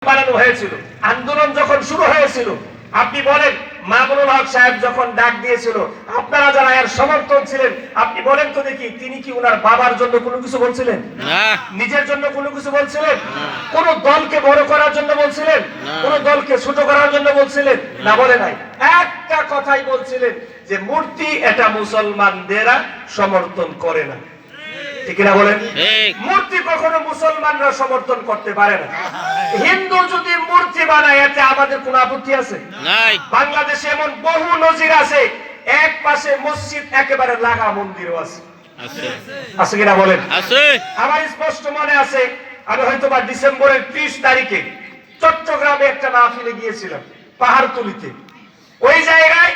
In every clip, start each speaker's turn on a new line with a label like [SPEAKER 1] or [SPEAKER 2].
[SPEAKER 1] বানানো হয়েছিল। আন্দোলন যখন শুরু হয়েছিল, আপনি বলেন মামুনুল হক সাহেব যখন ডাক দিয়েছিল, আপনারা যারা এর সমর্থন ছিলেন, আপনি বলেন তো দেখি, তিনি কি ওনার বাবার জন্য কোনো কিছু বলছিলেন? নিজের জন্য কোনো কিছু বলছিলেন? কোন দলকে বড় করার জন্য বলছিলেন? কোন দলকে ছোট করার জন্য বলছিলেন? না, বলে নাই। একটা কথাই বলছিলেন যে মূর্তি এটা মুসলমানদেরা সমর্থন করে না। ঠিক না বলেন? মূর্তি কখনো মুসলমানরা সমর্থন করতে পারে না। হিন্দু যদি মূর্তি বানায়, এতে আমাদের কোনো আপত্তি আছে? নাই। বাংলাদেশে এমন বহু নজির আছে, এক পাশে মসজিদ একেবারে লাগা মন্দিরও আছে। আছে কিনা বলেন? আছে। আমার স্পষ্ট মনে আছে, আমি হয়তোবা ডিসেম্বরের 30 তারিখে চট্টগ্রামে একটা মাহফিলে গিয়েছিলাম, পাহাড়তলিতে। ওই জায়গায়,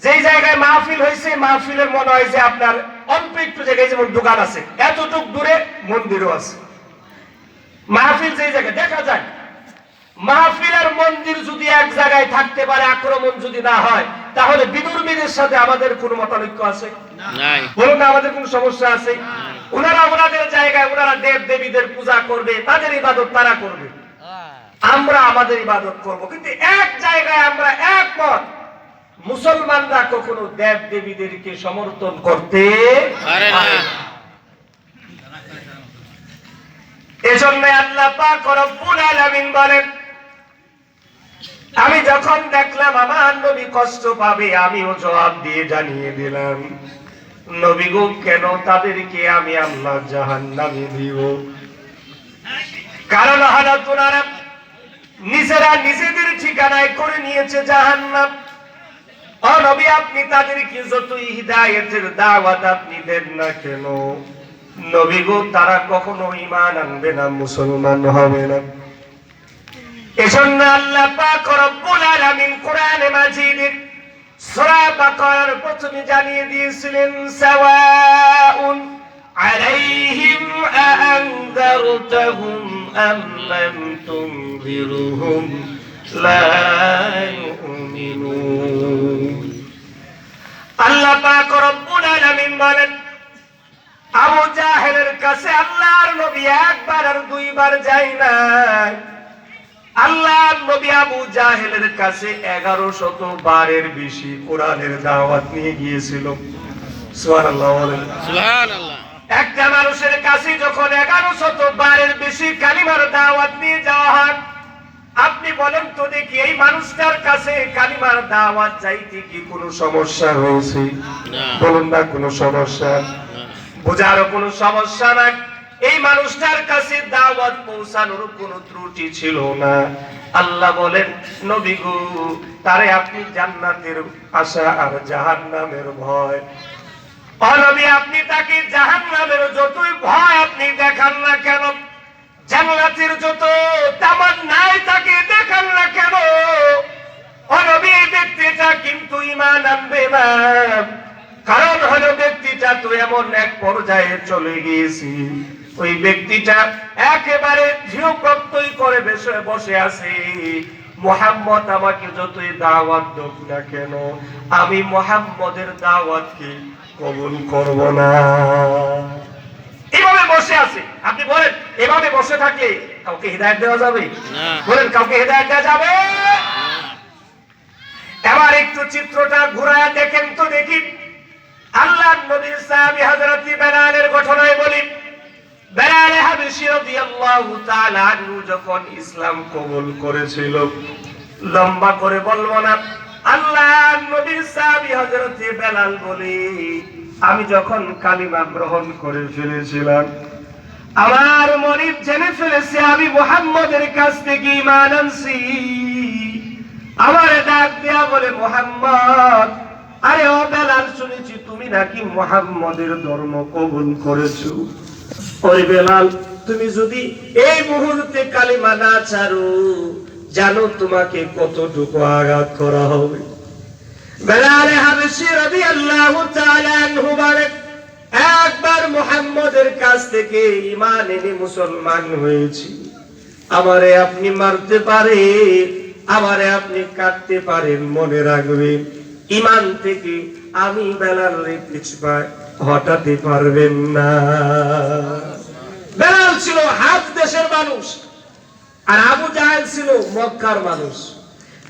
[SPEAKER 1] যেই জায়গায় মাহফিল হয়েছে, মাহফিলের মনে হয় যে আপনার অল্প একটু জায়গায় যেমন দোকান আছে, এতটুক দূরে মন্দিরও আছে। মাহফিল যেই জায়গায় দেখা যায়, মাহফিল আর মন্দির যদি এক জায়গায় থাকতে পারে, আক্রমণ যদি না হয়, তাহলে বিদুর্মীদের সাথে আমাদের কোনো মতানৈক্য আছে? নাই। বলুন না, আমাদের কোনো সমস্যা আছে? ওনারা ওনাদের জায়গায় ওনারা দেব দেবীদের পূজা করবে, তাদের ইবাদত তারা করবে, আমরা আমাদের ইবাদত করব। কিন্তু এক জায়গায় আমরা একমত, মুসলমানরা কখনো দেব দেবীদেরকে সমর্থন করতে পারে না। এজন্য আল্লাহ পাক রব্বুল আলামিন বলেন, আমি যখন দেখলাম আমার নবী কষ্ট পাবে, আমিও জবাব দিয়ে জানিয়ে দিলাম, নবী গো, কেন তাদেরকে আমি আল্লাহ জাহান্নামে দিব? কারণ হলো তোমরা নিজেরা নিজেদের ঠিকানায় করে নিয়েছে জাহান্নাম। ও নবী, আপনি তাদেরকে যতই হিদায়াতের দাওয়াত আপনি দেন না কেন, নবী গো, তারা কখনো ঈমান আনবে না, মুসলমান হবে না। এজন্য আল্লাহ পাক রব্বুল আলামিন কোরআনে মাজিদের সূরা বাকারার প্রথমে জানিয়ে দিয়েছিলেন, সাওয়াউন আলাইহিম আআনযারতাহুম আম লাম তুনযিরহুম লা ইউমিনুন। আল্লাহ পাক রব্বুল আলামিন বলেন, আবু জাহেলের কাছে আল্লাহর নবী একবার আর দুইবার যায় না। আল্লাহর নবী আবু জাহেলের কাছে 1100 বারের বেশি কোরআনের দাওয়াত নিয়ে গিয়েছিল। সুবহানাল্লাহ বলেন। সুবহানাল্লাহ। একটা মানুষের কাছে যখন 1100 বারের বেশি কালিমার দাওয়াত নিয়ে যাওয়া হয়, আপনি বলেন তো দেখি, এই মানুষটার কাছে কালিমার দাওয়াত চাইতে কি কোনো সমস্যা হয়েছে? বলুন না, কোনো সমস্যা? বোঝারও কোনো সমস্যা নাই। এই মানুষটার কাছে দাওয়াত পৌঁছানোর কোনো ত্রুটি ছিল না। আল্লাহ বলেন, নবী গো, তারে আপনি জান্নাতের আশা আর জাহান্নামের ভয়, ও নবী, আপনি তাকে জাহান্নামের যতই ভয় আপনি দেখান না কেন, জান্নাতের যত তামান্নায় তাকে দেখান না কেন, ও নবী, এই ব্যক্তিটা কিন্তু ঈমান আনবে না। কারণ হলো, ব্যক্তিটা তো এমন এক পর্যায়ে চলে গিয়েছে, ওই ব্যক্তিটা একেবারে দৃঢ় প্রত্যয় করে বসে আছে, মুহাম্মদ আমাকে যতই দাওয়াত দেব না কেন, আমি মুহাম্মদের দাওয়াতকে কবুল করব না। এভাবে বসে আছে। আপনি বলেন, এভাবে বসে থাকলে কাউকে হিদায়াত দেওয়া যাবে? বলেন, কাউকে হিদায়াত দেওয়া যাবে? এবার একটু চিত্রটা ঘুরায় দেখেন তো দেখি। আল্লাহর নবী সাহাবী হযরত বেলালের ঘটনায় বলি, বেলাল হাবশী রাদিয়াল্লাহু তাআলা আনহু যখন ইসলাম কবুল করেছিল, লম্বা করে বলবো না, আল্লাহর নবী সাহাবী হযরত বেলাল বলি, আমি যখন কালিমা গ্রহণ করে ফেলেছিলাম, আমার মনিব জেনে ফেলেছে আমি মুহাম্মদের কাছ থেকে ঈমান আনছি। আমারে ডাক দেয়া বলে, মুহাম্মদ, আরে ও বেলাল, শুনেছি তুমি নাকি মুহাম্মদের ধর্ম কবুল করেছো। ওই বেলাল, তুমি যদি এই মুহূর্তে কালিমা না ছাড়ো, জানো তোমাকে কতটুকু আঘাত করা হবে। বেলাল হাবশী রাদিয়াল্লাহু তাআলা আনহু বলেন, একবার মুহাম্মদের কাছ থেকে ঈমান এনে মুসলমান হয়েছি, আমারে আপনি মারতে পারেন, আমারে আপনি কাটতে পারেন, মনে রাখবেন, ঈমান থেকে আমি বেলালের পিছপা হটাতে পারবেন না। বেলাল ছিল হাত দেশের মানুষ, আর আবু জাহেল ছিল মক্কার মানুষ,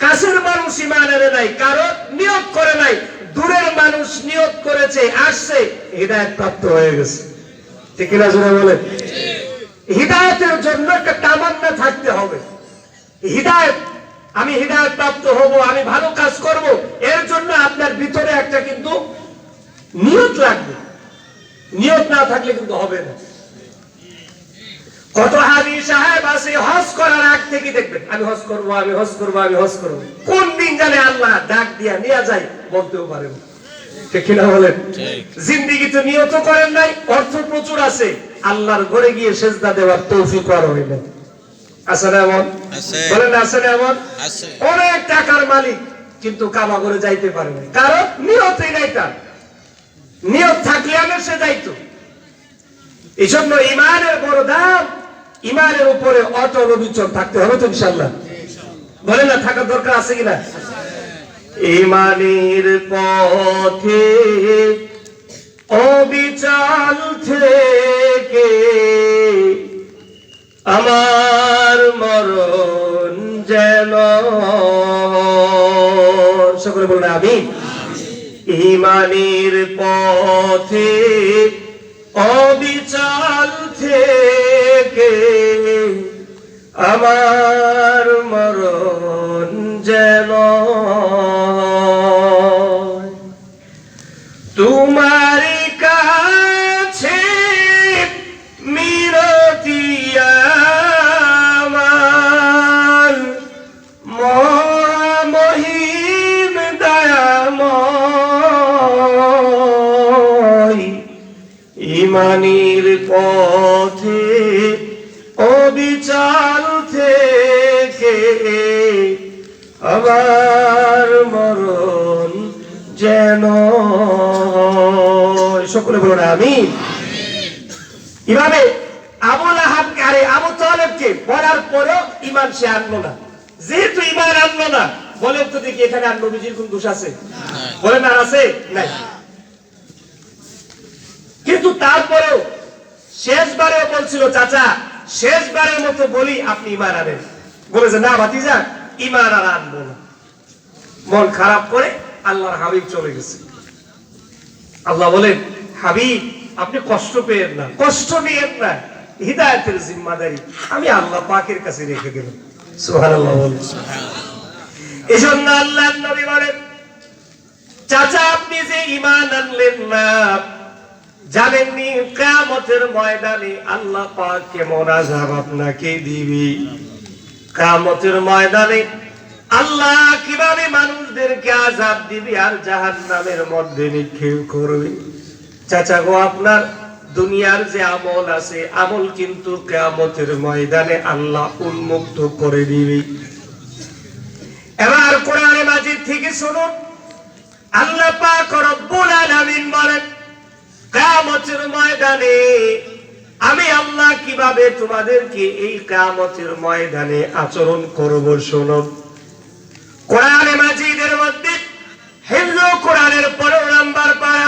[SPEAKER 1] কাছের মানুষ ঈমান আনে নাই, কারণ নিয়ত করে নাই। দূরের মানুষ নিয়ত করেছে, আসছে, হিদায়াত প্রাপ্ত হয়ে গেছে। ঠিক না জোরে বলেন? হিদায়াতের জন্য একটা তামান্না থাকতে হবে। হিদায়াত, আমি হিদায়াত প্রাপ্ত হব, আমি ভালো কাজ করব, এর জন্য আপনার ভিতরে একটা কিন্তু নিয়ত লাগবে। নিয়ত না থাকলে কিন্তু হবে না। কত হাজি সাহেব আছে হজ করার আগ থেকে দেখবেন, আমি হজ করব, আমি হজ করব, আমি হজ করব। কোন দিন জানে আল্লাহ ডাক দিয়া নিয়ে যায় বলতেও পারেন। ঠিক কিনা বলেন? জিন্দেগিতে নিয়ত করেন নাই, অর্থ প্রচুর আছে, আল্লাহর ঘরে গিয়ে সেজদা দেওয়ার তৌফিক আর হয় না। আছে না এমন? বলেন আছে না এমন? অনেক টাকার মালিক কিন্তু কাবা করে যাইতে পারে না, কারণ নিয়তই নাই তার। নিয়ত থাকলে আমি সে যাইতো। এই জন্য ইমানের বড় দাম, ইমানের উপরে অটল অবিচল থাকতে হবে তো ইনশাআল্লাহ। বলেন না, থাকার দরকার আছে কিনা? ইমানের পথে অবিচল থেকে আমার মরণ যেন, সকলে বলুন আমিন। ইমানের পথে অবিচল থেকে আমার মরণ যেন তোমার কাছে মিনতি আমার, মহিম দয়াময়। ইমানের পথে অবিচল থেকে আমার মরণ যেন, সকলে বলুন আমিন। এভাবে আবু লাহাবকে, আরে আবু তালেবকে বলার পরেও ঈমান সে আনলো না। যেহেতু ঈমান আনলো না, বলেন তো দেখি এখানে আর নবীজির কোন দোষ আছে? বলেন আর আছে? নাই। কিন্তু তারপরেও শেষবারেও বলছিল, চাচা শেষবারের মতো বলি আপনি ঈমান আনেন। বলেছে না ভাতিজা, ঈমান আর আনবো না। মন খারাপ করে আল্লাহর হাবিব চলে গেছে। আল্লাহ বলেন, হাবিব আপনি কষ্ট পেয়েন না, কষ্ট নিয়েন না, হিদায়াতের জিম্মাদারি আমি আল্লাহ পাকের কাছে রেখে গেলাম। সুবহানাল্লাহ বলেন। এজন্য আল্লাহর নবী বলেন, চাচা আপনি যে ঈমান আনলেন না, জানেননি কিয়ামতের ময়দানে আল্লাহ পাক কেমন আযাব আপনাকে দিবে। কিয়ামতের ময়দানে আল্লাহ কিভাবে মানুষদেরকে আযাব দিবে আর জাহান্নামের মধ্যে নিক্ষেপ করবে। চাচা গো, আপনার দুনিয়ার যে আমল আছে, আমল কিন্তু কিয়ামতের ময়দানে আল্লাহ উন্মুক্ত করে দিবে। এবার কোরআনে মাজিদ থেকে শুনুন, আল্লাহ পাক রব্বুল আলামিন বলেন, কিয়ামতের ময়দানে আমি আল্লাহ কিভাবে তোমাদেরকে এই কিয়ামতের ময়দানে আচরণ করব শোনো। কোরআনে মাজিদের মধ্যে হিফজ কোরআনের 15 নাম্বার পারা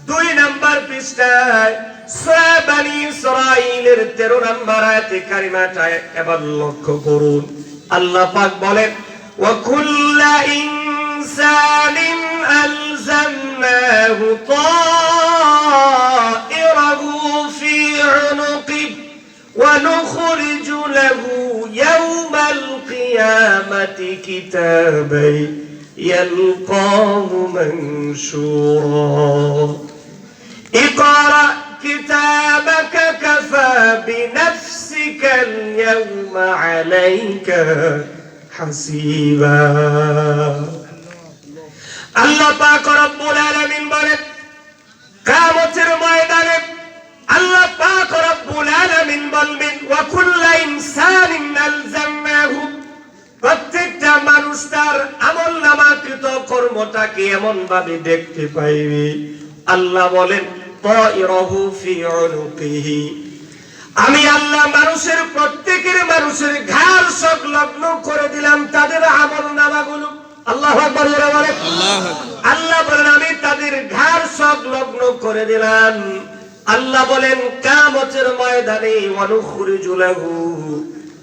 [SPEAKER 1] 2 নাম্বার পৃষ্ঠায় সূরা বনী ইসরাঈলের 13 নাম্বার আয়াতে কারিমাটা এবার লক্ষ্য করুন। আল্লাহ পাক বলেন, ওয়া কুল্লা ইনসানিন আলজামনাহু তাইরাহু ফি উনুকিহি ওয়া নুখরিজু লাহু ইয়াওমাল কিয়ামাতি কিতাবান ইয়ালকাহু মানশুরা। ইকরা কিতাবাকা কাফা বিনাফসিকা আল-ইয়াওমা আলাইকা হাসিবা। আল্লাহ পাক রব্বুল আলামিন বলেন, কিয়ামতের ময়দানে আল্লাহ পাক রব্বুল আলামিন বলবেন, ওয়া কুল্লা ইনসানিন আলজামনাহু, প্রত্যেকটা মানুষ তার আমলনামাকৃত কর্মটাকে এমন ভাবে দেখতে পাইবে। আল্লাহ বলেন, তাইরাহু ফি উনুকিহি, আমি আল্লাহ মানুষের প্রত্যেকের মানুষের ঘাড় সংলগ্ন করে দিলাম তাদের আমলনামাগুলো। আল্লাহু আকবার বলেন। আল্লাহ বলেন, আমি তাদের ঘাড় সংলগ্ন করে দিলাম। আল্লাহ বলেন, কিয়ামতের ময়দানে ওয়া নুখরিজু লাহু,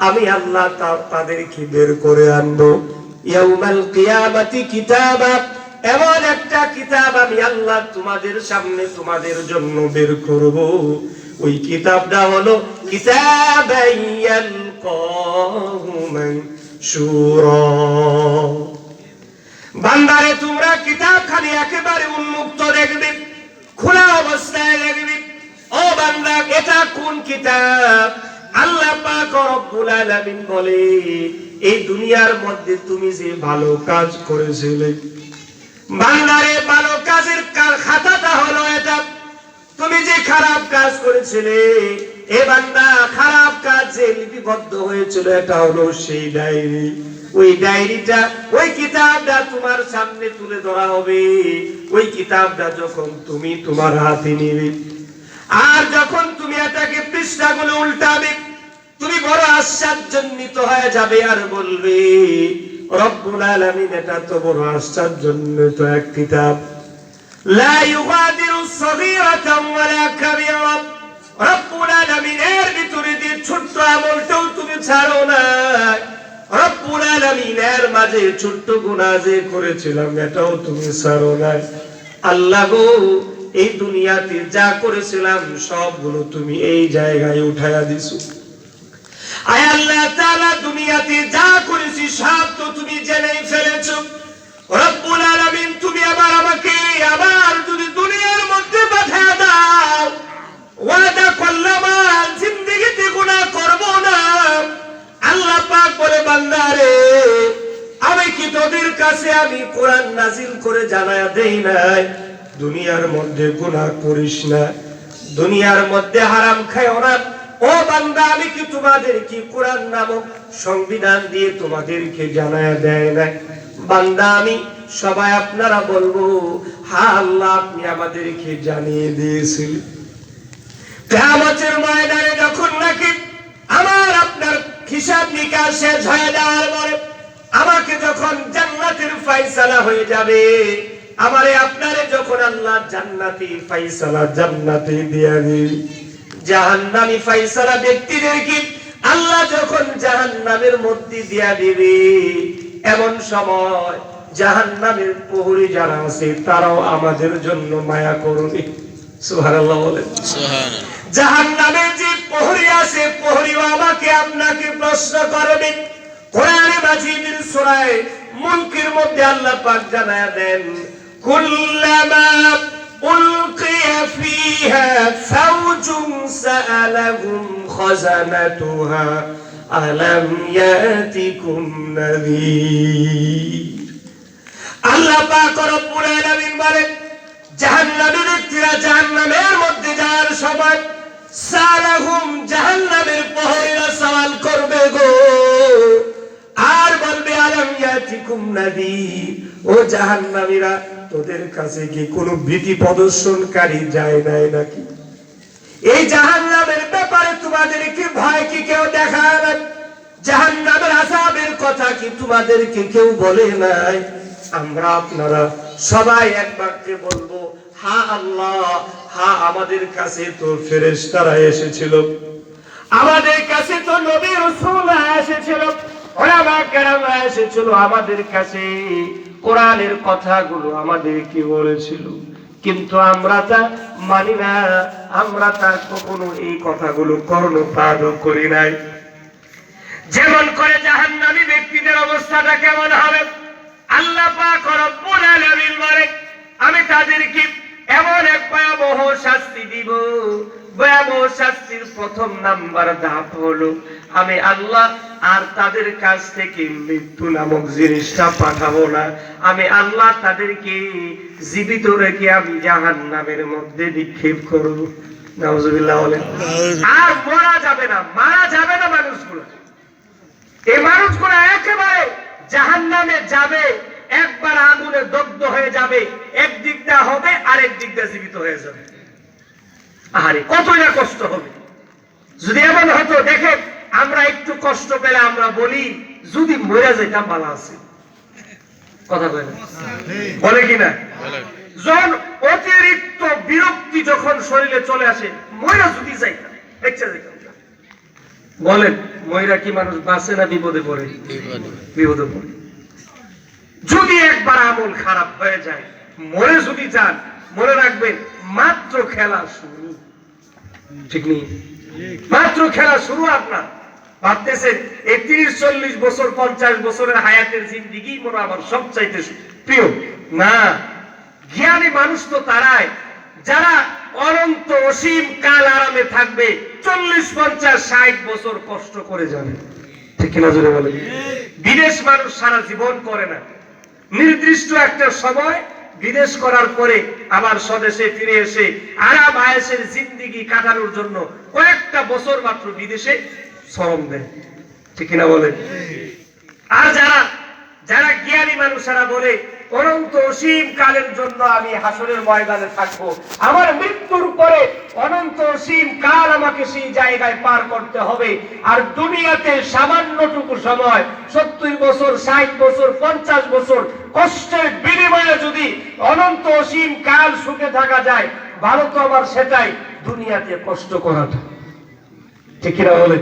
[SPEAKER 1] আমি আল্লাহ তাদেরকে বের করে আনবো ইয়াউমাল কিয়ামাতি কিতাবা, এমন একটা কিতাব আমি আল্লাহ তোমাদের সামনে তোমাদের জন্য বের করব। ওই কিতাবটা হলো কিতাবান ইয়ালকাহু মানশুরা। বান্দারে তোমরা কিতাবখানি একেবারে উন্মুক্ত দেখবে, খোলা অবস্থায় দেখবে। ও বান্দা, এটা কোন কিতাব? আল্লাহ পাক রব্বুল আলামিন বলে, এই দুনিয়ার মধ্যে তুমি যে ভালো কাজ করেছিলে, বান্দারে ভালো কাজের খাতাটা হলো এটা। তুমি যে খারাপ কাজ করেছিলে, এ বান্দা খারাপ কাজ যে লিপিবদ্ধ হয়েছিল, এটা হলো সেই ডায়েরি। ওই ডায়েরিটা, ওই কিতাবটা তোমার সামনে তুলে ধরা হবে। ওই কিতাবটা যখন তুমি তোমার হাতে নিবে, আর যখন তুমি এটাকে পৃষ্ঠাগুলো উল্টাবে, তুমি বড় আশ্চর্যান্বিত হয়ে যাবে আর বলবে, রব্বুল আলামিন, এটা তো বড় আশ্চর্যান্বিত এক কিতাব। লা ইউগাদিরু সগীরাতান ওয়ালা কাবীরা। রব্বুল আলামিন এর ভিতরে দিয়ে ছোট্ট আমলটাও তুমি ছাড়ো না। রব্বুল আলামিন এর মাঝে ছোট্ট গুনাহ যে করেছিলাম, এটাও তুমি ছাড়ো না। আল্লাহ গো, এই দুনিয়াতে যা করেছিলাম সবগুলো তুমি এই জায়গায় উঠায়া দিছো। আয় আল্লাহ তাআলা, দুনিয়াতে যা করেছি সব তো তুমি জেনেই ফেলেছো। রব্বুল আলামিন, তুমি আবার আমাকে আবার যদি দুনিয়ার মধ্যে পাঠিয়ে দাও, ওয়াদা করলাম আর জিন্দেগিতে গুনাহ করব না। আল্লাহ পাক বলে, বান্দারে, আমি কি তোদের কাছে আমি কোরআন নাজিল করে জানায়া দেই নাই, দুনিয়ার মধ্যে গুনাহ করিস না, দুনিয়ার মধ্যে হারাম খায়ও না? ও বান্দা, আমি কি তোমাদের কি কোরআন নামক সংবিধান দিয়ে তোমাদেরকে জানায়া দেয় না? বান্দা, আমি সবাই আপনারা বলবো, হ্যাঁ আল্লাহ, আপনি আমাদেরকে জানিয়ে দিয়েছিলেন। কিয়ামতের ময়দানে যখন নাকি আমার আপনার হিসাব নিকাশ শেষ হয়ে যাওয়ার পরে, আমাকে যখন জান্নাতের ফয়সালা হয়ে যাবে, আমারে আপনারে যখন আল্লাহ জান্নাতি ফয়সালা জান্নাতে দিয়ে দিবে, জাহান্নামী ফয়সালা ব্যক্তিদেরকে আল্লাহ যখন জাহান্নামের মধ্যে দিয়ে দিবে, এমন সময় জাহান্নামের প্রহরী যারা আছে তারাও আমাদের জন্য মায়া করবে। সুবহানাল্লাহ বলেন। সুবহানাল্লাহ। জাহান্নামের যে প্রহরী আছে, প্রহরীও আমাকে আপনাকে প্রশ্ন করবে। কোরআনে মাজিদের সূরা মুলকের মধ্যে আল্লাহ পাক জানায়া দেন, কুল্লামা উলকিয়া ফিহা ফাওজুন সাআলাহুম খাজানাতুহা আলাম ইয়াতিকুম নাযীর। আল্লাহ পাক রব্বুল আলামিন বলেন, জাহান্নামের ব্যক্তিরা জাহান্নামের মধ্যে যাওয়ার সময় সালাহুম, জাহান্নামের প্রহরীরা সওয়াল করবে গো, আর বলবে, আলাম ইয়াতিকুম নাযীর, ও জাহান্নামীরা, তোদের কাছে কি কোনো ভীতি প্রদর্শনকারী যায় নাই নাকি? এই জাহান্নামের ব্যাপারে তোমাদেরকে ভয় কি কেউ দেখায় না? জাহান্নামের আযাবের কথা কি তোমাদেরকে কেউ বলে নাই? আমরা আপনারা সবাই এক বাক্যে বলবো, হ্যাঁ আল্লাহ, হ্যাঁ, আমাদের কাছে তো ফেরেশতারা এসেছিল, আমাদের কাছে তো নবী রাসূলরা এসেছিল, উলামা কেরামরা এসেছিল, আমাদের কাছে কোরআনের কথাগুলো আমাদেরকে বলেছিল, কিন্তু আমরা তা মানি না, আমরা তা কখনো এই কথাগুলো কর্ণপাত করি নাই। যেমন করে জাহান্নামী ব্যক্তিদের অবস্থাটা কেমন হবে? আল্লাহ পাক রব্বুল আলামিন বলেন, আমি তাদেরকে এমন এক ভয়াবহ শাস্তি দিব। ভয়াবহ শাস্তির প্রথম নাম্বার ধাপ হলো, আমি আল্লাহ আর তাদের কাছ থেকে মৃত্যু নামক জিনিসটা পাঠাবো না। আমি আল্লাহ তাদেরকে জীবিত রেখে আমি জাহান্নামের মধ্যে নিক্ষেপ করব। নাউজুবিল্লাহ বলেন। আর মরা যাবে না, মারা যাবে না মানুষগুলো। এই মানুষগুলো একেবারে জাহান্নামে যাবে, একবার আগুনে দগ্ধ হয়ে যাবে, একদিকটা হবে আর একদিকটা জীবিত হয়ে যাবে। আরে কতই না কষ্ট হবে। যদি এমন হতো, দেখেন আমরা একটু কষ্ট পেলে আমরা বলি, যদি মরে যেতাম ভালো আছে। কথা বলে বলে কিনা? যখন অতিরিক্ত বিরক্তি যখন শরীরে চলে আসে, মরে যদি যাইতাম, বেঁচে যেতাম। বলেন মহিলা কি মানুষ বাঁচে না বিপদে পড়ে? বিপদে পড়ে। যদি একবার আমল খারাপ হয়ে যায়, মরে যদি যান, মনে রাখবেন মাত্র খেলা শুরু। ঠিক নেই? মাত্র খেলা শুরু। আপনার ভাবতেছেন এই 30-40 বছর 50 বছরের হায়াতের জিন্দিগি মনে আমার সবচাইতে প্রিয় না। জ্ঞানী মানুষ তো তারাই যারা অনন্ত অসীম কাল আরামে থাকবে, 40-50-60 বছর কষ্ট করে যাবে। ঠিক কিনা জোরে বলেন? বিদেশ মানুষ সারা জীবন করে না, নির্দিষ্ট একটা সময় বিদেশ করার পরে আবার স্বদেশে ফিরে এসে আরাম আয়েশের জিন্দিগি কাটানোর জন্য কয়েকটা বছর মাত্র বিদেশে শ্রম দেয়। ঠিক কিনা বলেন? আর যারা যারা জ্ঞানী মানুষেরা বলে অনন্ত অসীম কালের জন্য আমি হাসরের ময়দানে থাকবো, আমার মৃত্যুর পরে অনন্ত অসীম কাল আমাকে সেই জায়গায় পার করতে হবে, আর দুনিয়াতে সামান্যটুকু সময় 70 বছর 60 বছর 50 বছর কষ্টের বিনিময়ে যদি অনন্ত অসীম কাল সুখে থাকা যায়, ভালো তো আমার সেটাই দুনিয়াতে কষ্ট করাটা। ঠিক কিনা বলেন?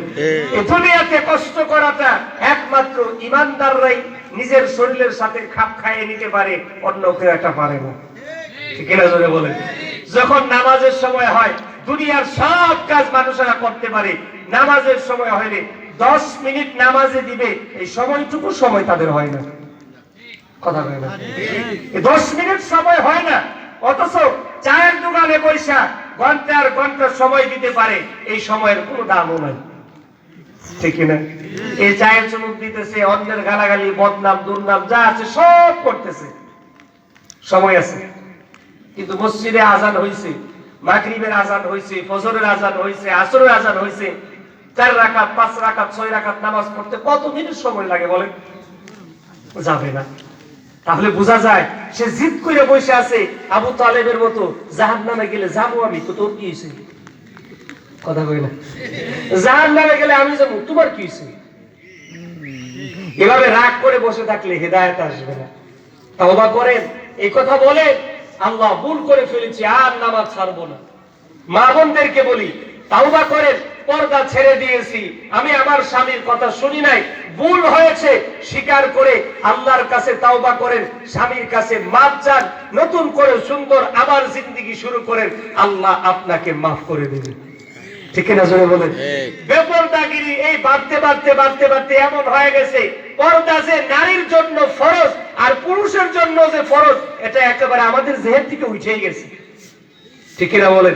[SPEAKER 1] এই দুনিয়াতে কষ্ট করাটা একমাত্র ইমানদাররাই নিজের শরীরের সাথে খাপ খাইয়ে নিতে পারে, অন্য কেউ এটা পারে না। ঠিক কিনা জোরে বলেন? যখন নামাজের সময় হয়, দুনিয়ার সব কাজ মানুষেরা করতে পারে, নামাজের সময় হলে 10 মিনিট নামাজে দিবে, এই সময়টুকু সময় তাদের হয় না। কথা হয় না? 10 মিনিট সময় হয় না, অথচ চায়ের দোকানে পয়সা ঘন্টার ঘন্টা সময় দিতে পারে, এই সময়ের কোনো দামও নাই। ঠিক না? এই চায়ের চুমুক দিতেছে, অন্যের গালাগালি বদনাম দুর্নাম যা আছে সব করতেছে, সময় আছে। কিন্তু মসজিদে আজান হয়েছে, মাগরিবের আজান হয়েছে, ফজরের আজান হয়েছে, আসরের আজান হয়েছে, 4 রাকাত 5 রাকাত 6 রাকাত নামাজ পড়তে কত মিনিট সময় লাগে বলেন? যাবে না। তাহলে বোঝা যায় সে জিদ করে বসে আছে আবু তালেবের মতো, জাহান্নামে গেলে যাবো আমি, তো তোর কি হয়েছে? কথা কই না? জাহান্নামে গেলে আমি যাবো, তোমার কি হয়েছে? এভাবে রাগ করে বসে থাকলে হেদায়েত আসবে না। তওবা করেন, এই কথা বলে আল্লাহ ভুল করে ফেলেছি, আর নামাজ ছাড়বো না। মা বোনদেরকে বলি তওবা করেন, পর্দা ছেড়ে দিয়েছি, আমি আমার স্বামীর কথা শুনি নাই, ভুল হয়েছে স্বীকার করে আল্লাহর কাছে তওবা করেন, স্বামীর কাছে মাফ চান, নতুন করে সুন্দর আবার জিন্দেগি শুরু করেন, আল্লাহ আপনাকে মাফ করে দেবেন। ঠিক না জোরে বলেন? বেপরদাগিরি এই বাড়তে বাড়তে বাড়তে বাড়তে এমন হয়ে গেছে, পর্দা যে নারীর জন্য ফরজ আর পুরুষের জন্য যে ফরজ, এটা একেবারে আমাদের জেহেন থেকে উঠেই গেছে। ঠিক না বলেন?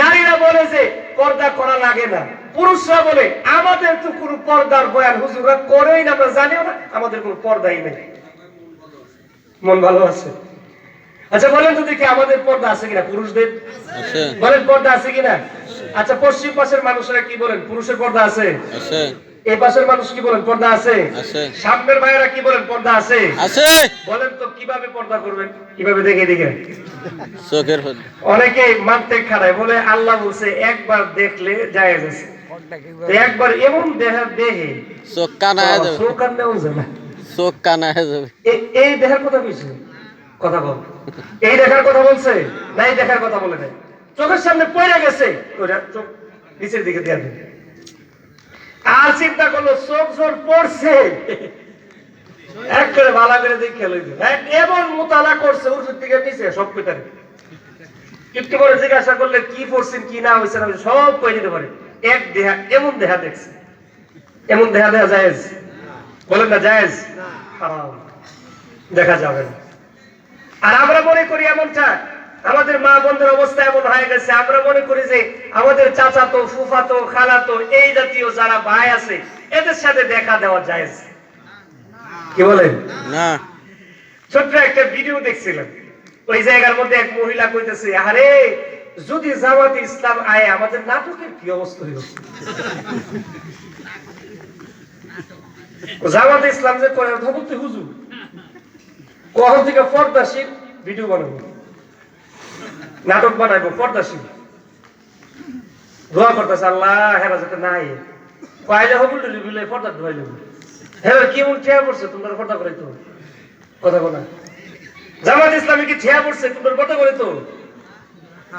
[SPEAKER 1] নারীরা বলে যে পর্দা করা লাগে না, পুরুষরা বলে আমাদের তো কোনো পর্দার বয়ান হুজুররা করেই না, আমরা জানিও না, আমাদের কোনো পর্দাই নেই। মন ভালো আছে? আচ্ছা বলেন তো দেখি আমাদের পর্দা আছে কিনা পুরুষদের? বলেন পর্দা আছে কিনা? আচ্ছা পশ্চিম পাশের মানুষরা কি বলেন? পুরুষের পর্দা আছে? এই পাশের মানুষ কি বলেন? পর্দা আছে। সামনের ভাইয়েরা কি বলেন? পর্দা আছে। বলেন তো কিভাবে পর্দা করবেন? কিভাবে দেখে দেখে? অনেকে মানতে খারায় বলে আল্লাহ বলছে একবার দেখলে জায়েজ আছে, একবার এমন দেহে চোখ কানা হয়ে যাবে, চোখ কান্নাও যাবে, চোখ কানা হয়ে যাবে। এই দেখার কথা বলছে? কথা বল, এই দেখার কথা বলছে না? এই দেখার কথা বলে নাই, চোখের সামনে পড়ে গেছে, চোখ নিচের দিকে দিয়ে দেবে। আর চিন্তা করলো চোখ জোর পড়ছে, এক করে ভালো করে দেখে এমন মোতালা করছে উর্ফের দিকে নিচে সব পিতারে। একটু পরে জিজ্ঞাসা করলে কি পড়ছেন কি না হয়েছে সব কয়ে দিতে পারে। এক দেহা এমন দেহা দেখছে, এমন দেহা দেহা জায়েজ? বলেন না জায়েজ? হারাম, দেখা যাবে না। আর আমরা মনে করি এমনটা, আমাদের মা বোনদের অবস্থা এমন হয়ে গেছে, আমরা মনে করি যে আমাদের চাচাতো ফুফাতো খালাতো এই জাতীয় যারা ভাই আছে এদের সাথে দেখা দেওয়া জায়েজ। কি বলেন? না। ছোট্ট একটা ভিডিও দেখছিলাম, ওই জায়গার মধ্যে এক মহিলা কইতেছে, আরে যদি জামাতে ইসলাম আয় আমাদের নাটকের কি অবস্থা হইল। জামাতে ইসলাম যে করে কথা বলতে হুজুর কখন থেকে পর্দাশীল ভিডিও বানাবো, নাটক বানাবো, পর্দাশীল দোয়া করতেছে আল্লাহ হেরা যাতে নাই কয়লা হবুল বিলে পর্দা ধোয়াই যাবো। হ্যাঁ কি মন ঠিয়া পড়ছে তোমরা পর্দা করে তো কথা বলা। জামাত ইসলামী কি ঠিয়া পড়ছে তোমরা পর্দা করে তো?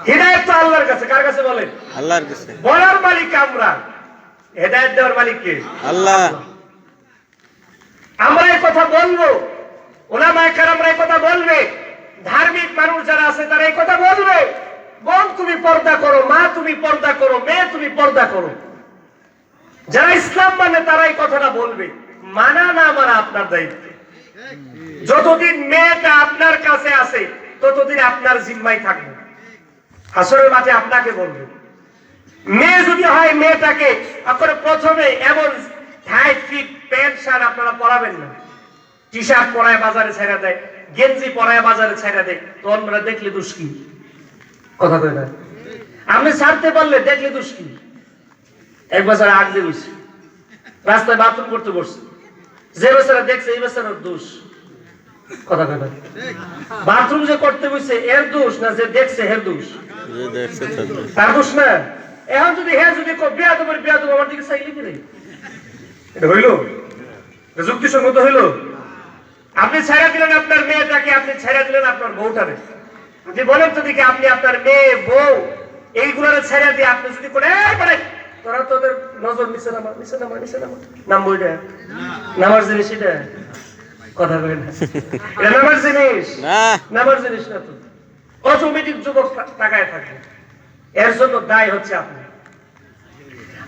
[SPEAKER 1] হিদায়াত তো আল্লাহর কাছে। কার কাছে বলেন? আল্লাহর কাছে। বলার মালিক আমরা, হেদায়েত দেওয়ার মালিক কে?
[SPEAKER 2] আল্লাহ।
[SPEAKER 1] আমরা এই কথা বলবো, উলামায়ে কেরামরা এই কথা বলবে, ধার্মিক মানুষ যারা আছে তারা এই কথা বলবে, বোন তুমি পর্দা করো, মা তুমি পর্দা করো, মেয়ে তুমি পর্দা করো। যারা ইসলাম মানে তারা এই কথাটা বলবে। মানা না মানা আপনার দায়িত্ব। যতদিন মেয়েটা আপনার কাছে আছে ততদিন আপনার জিম্মায় থাকবে, হাসরের মাঠে আপনাকে বলবে। মেয়ে যদি হয় মেয়েটাকে আপনারা প্রথমে এমন টাইট ফিট প্যান্ট শার্ট আপনারা পরাবেন না, টি শার্ট পরায় বাজারে ছেড়ে দেয়, গেঞ্জি পরায় বাজারে ছেড়ে দেয়, তো আমরা দেখলে দোষ কি? কথা কই না? আপনি ছাড়তে পারলে দেখলে দোষ কি? এক বছর আগ দিয়ে বসে রাস্তায় বাথরুম করতে বসছে, যে বছর দেখছে এই বছর দোষ। কথা কই না? বাথরুম যে করতে বসে এর দোষ না যে দেখছে এর দোষ? তার দোষ না। এখন যদি হ্যাঁ যদি বিয়া তোমার আমার দিকে চাইলে কি রে, এটা হইলো? যুক্তিসঙ্গত হইলো? আপনি ছেড়ে দিলেন আপনার মেয়েটাকে, আপনি ছেড়ে দিলেন আপনার বউটারে। আপনি বলেন তো দেখি, আপনি আপনার মেয়ে বউ এইগুলোর ছেড়ে দিয়ে আপনি যদি করে তোরা তোদের নজর নিচে নামা, নিচে নামা, নিচে নামা, নাম বইটা নামার জিনিস, এটা কথা বলে না, এটা নামার জিনিস না, নামার জিনিস না। তো অটোমেটিক যুবক তাকায় থাকে, এর জন্য দায় হচ্ছে আপনি।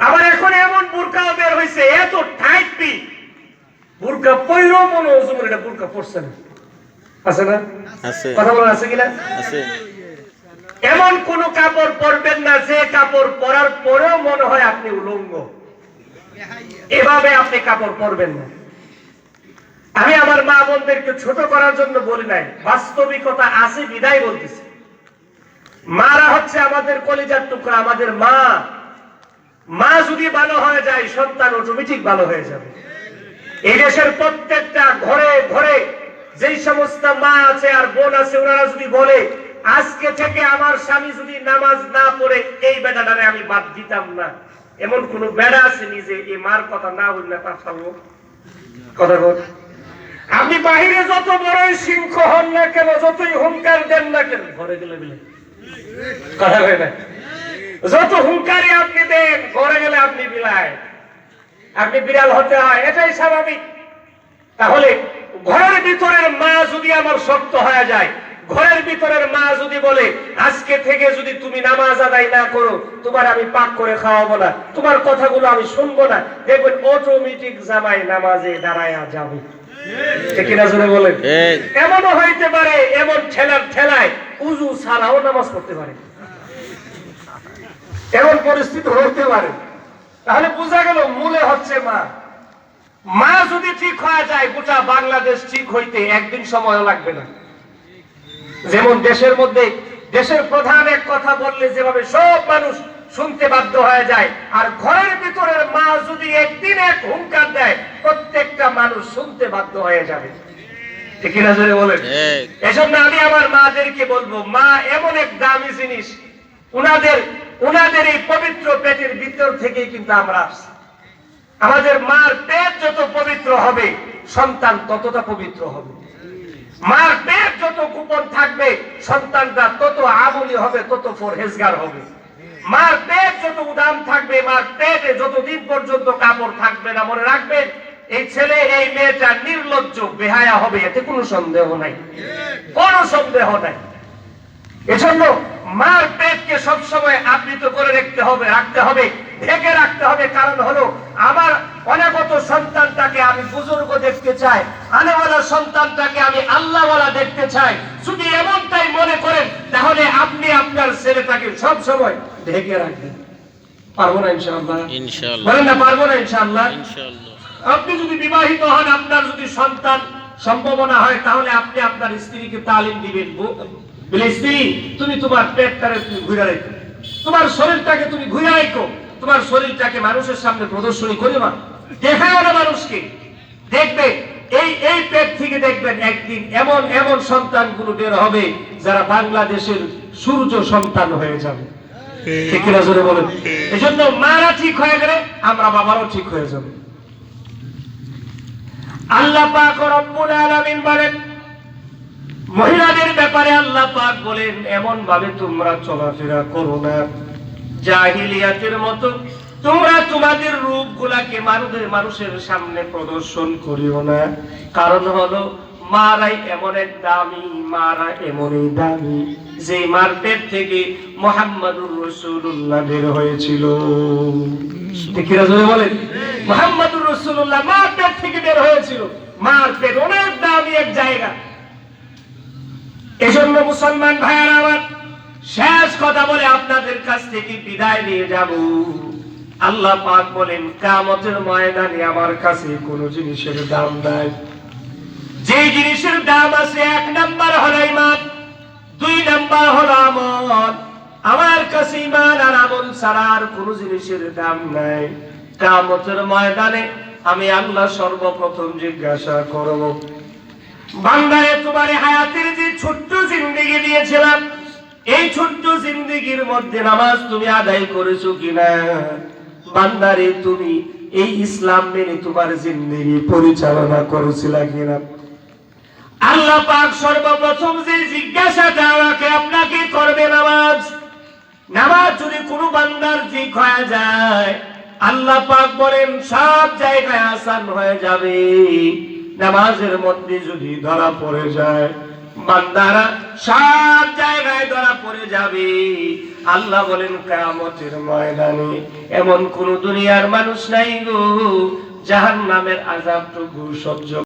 [SPEAKER 1] আবার এখন এমন বুরকাও বের হয়েছে এত টাইট পি, বুরকা পয়রো মনে ওজুম, এটা বুরকা পড়ছে না, আছে না? আছে। কথা বলা আছে কিনা? আছে। এমন কোন কাপড় পরবেন না যে কাপড় পরার পরেও মনে হয় আপনি উলঙ্গ, এভাবে আপনি কাপড় পরবেন না। আমি আমার মা বোনদেরকে ছোট করার জন্য বলি নাই, বাস্তবিকতা আছে বিদায় বলতেছি। মারা হচ্ছে আমাদের কলিজার টুকরা, আমাদের মা। মা যদি ভালো হয়ে যায় সন্তান অটোমেটিক ভালো হয়ে যাবে। এই দেশের প্রত্যেকটা ঘরে ঘরে যেই সমস্ত মা আছে আর বোন আছে, ওনারা যদি বলে আজকে থেকে আমার স্বামী যদি নামাজ না পড়ে এই বেটাটারে আমি বাদ দিতাম না, এমন কোন বেড়া আছে নিজে এই মার কথা না বললে তার সামনে কথা বল। আপনি বাহিরে যত বড়ই সিংহ হন না কেন, যতই হুঙ্কার দেন না কেন, ঘরে গেলে বলে কথা বলে না, যত হুঙ্কারে আপনি দেন ঘরে গেলে আপনি বিলায়, আপনি বিড়াল হতে হয়, এটাই স্বাভাবিক। তাহলে ঘরের ভিতরের মা যদি আমার শক্ত হয়ে যায়, ঘরের ভিতরের মা যদি বলে আজকে থেকে যদি তুমি নামাজ আদায় না করো তোমার আমি পাক করে খাওয়াবো না, তোমার কথাগুলো আমি শুনবো না, দেখবেন অটোমেটিক জামাই নামাজে দাঁড়ায়া যাবে। ঠিক কিনা জোরে বলেন? এমনও হইতে পারে এমন ঠেলার ঠেলায় উজু ছাড়াও নামাজ পড়তে পারে, এমন পরিস্থিতি হইতে পারে। তাহলে বোঝা গেল মূলে হচ্ছে মা। মা যদি ঠিক হয়ে যায় গোটা বাংলাদেশ ঠিক হইতে একদিন সময়ও লাগবে না। যেমন দেশের মধ্যে দেশের প্রধান এক কথা বললে যেভাবে সব মানুষ শুনতে বাধ্য হয়ে যায়, আর ঘরের ভিতরের মা যদি একদিন এক হুঙ্কার দেয় প্রত্যেকটা মানুষ শুনতে বাধ্য হয়ে যাবে। ঠিক কিনা জোরে বলেন? এজন্য আমি আমার মাদেরকে বলবো, মা এমন এক দামি জিনিস, উনাদের এই পবিত্র পেটের ভিতর থেকেই কিন্তু আমরা আসছি। আমাদের মার পেট যত পবিত্র হবে সন্তান ততটা পবিত্র হবে। মার পেট যত গোপন থাকবে সন্তানটা তত আমলি হবে, তত পরহেজগার হবে। মার পেট যত উদাম থাকবে, মার পেটে যতদিন পর্যন্ত কাপড় থাকবে না, মনে রাখবেন এই ছেলে এই মেয়েটা নির্লজ্জ বেহায়া হবে, এতে কোনো সন্দেহ নাই, কোনো সন্দেহ নাই। এজন্য মার পেটকে সবসময় আবৃত করে রাখতে হবে, ঢেকে রাখতে হবে। কারণ হলো আমার অনাগত সন্তানটাকে আমি বুজুর্গ দেখতে চাই, আনেওয়ালা সন্তানটাকে আমি আল্লাহওয়ালা দেখতে চাই। যদি এমনটাই মনে করেন তাহলে আপনি আপনার ছেলেটাকে সব সময় ঢেকে রাখবেন। পারবো না ইনশাআল্লাহ? ইনশাআল্লাহ বলেন না, পারবো না ইনশাআল্লাহ? ইনশাআল্লাহ। আপনি যদি বিবাহিত হন, আপনার যদি সন্তান সম্ভাবনা হয়, তাহলে আপনি আপনার স্ত্রীকে তালিম দিবেন, বলে স্ত্রী তুমি তোমার পেটটারে তুমি ঘুরে রাখো, তোমার শরীরটাকে তুমি ঘুরে রাখো, তোমার শরীরটাকে মানুষের সামনে প্রদর্শনী করে না, দেখাও না মানুষকে। দেখবে এই পেট থেকে দেখবেন একদিন এমন এমন সন্তানগুলো বের হবে যারা বাংলাদেশের সূর্য সন্তান হয়ে যাবে। ঠিক কিনা জোরে বলেন? এজন্য মারা ঠিক হয়ে গেলে আমরা বাবারও ঠিক হয়ে যাবে। আল্লাহ পাক রব্বুল আলামিন বলেন, মহিলাদের ব্যাপারে আল্লাহ পাক বলেন এমন ভাবে তোমরা চলাফেরা করো না জাহিলিয়াতের মতো, তোমরা তোমাদের রূপগুলাকে মানুষের সামনে প্রদর্শন করিও না, কারণ হলো মারাই এমন এক দামি, মারা এমনই দামি যে মার পেট থেকে মুহাম্মাদুর রাসূলুল্লাহ বের হয়েছিল। ঠিক কি রাসূল বলেন? মুহাম্মাদুর রাসূলুল্লাহ মার পেট থেকে বের হয়েছিল। মার পেট অনেক দামি এক জায়গা। এজন্য মুসলমান ভাইয়েরা আমার, শেষ কথা বলে আপনাদের কাছ থেকে বিদায় নিয়ে যাব। আল্লাহ পাক বলেন, কিয়ামতের ময়দানে আমার কাছে কোনো জিনিসের দাম নাই। যে জিনিসের দাম আছে, 1 নাম্বার হলো ঈমান, 2 নাম্বার হলো আমল। আমার কাছে ঈমান আর আমল ছাড়া আর কোনো জিনিসের দাম নাই। কিয়ামতের ময়দানে আমি আল্লাহ সর্বপ্রথম জিজ্ঞাসা করব, বান্দারে তোমার হায়াতের যে ছোট্ট জিন্দেগি দিয়েছিলাম, এই ছোট্ট জিন্দেগির মধ্যে নামাজ তুমি আদায় করেছো কিনা? বান্দারে তুমি এই ইসলাম মেনে তোমার জিন্দেগি পরিচালনা করেছিলা কিনা? আল্লাহ পাক সর্বপ্রথম যে জিজ্ঞাসাটা আমাকে আপনাকে করবে, নামাজ যদি কোনো বান্দার ঠিক হয়ে যায়, আল্লাহ পাক বলেন সব জায়গায় আসান হয়ে যাবে। নামাজের মধ্যে যদি ধরা পড়ে যায়, বান্দারা সব জায়গায় ধরা পড়ে যাবে। আল্লাহ বলেন কিয়ামতের ময়দানে এমন কোন দুনিয়ার মানুষ নাই গো জাহান্নামের আযাবটুকু সহ্য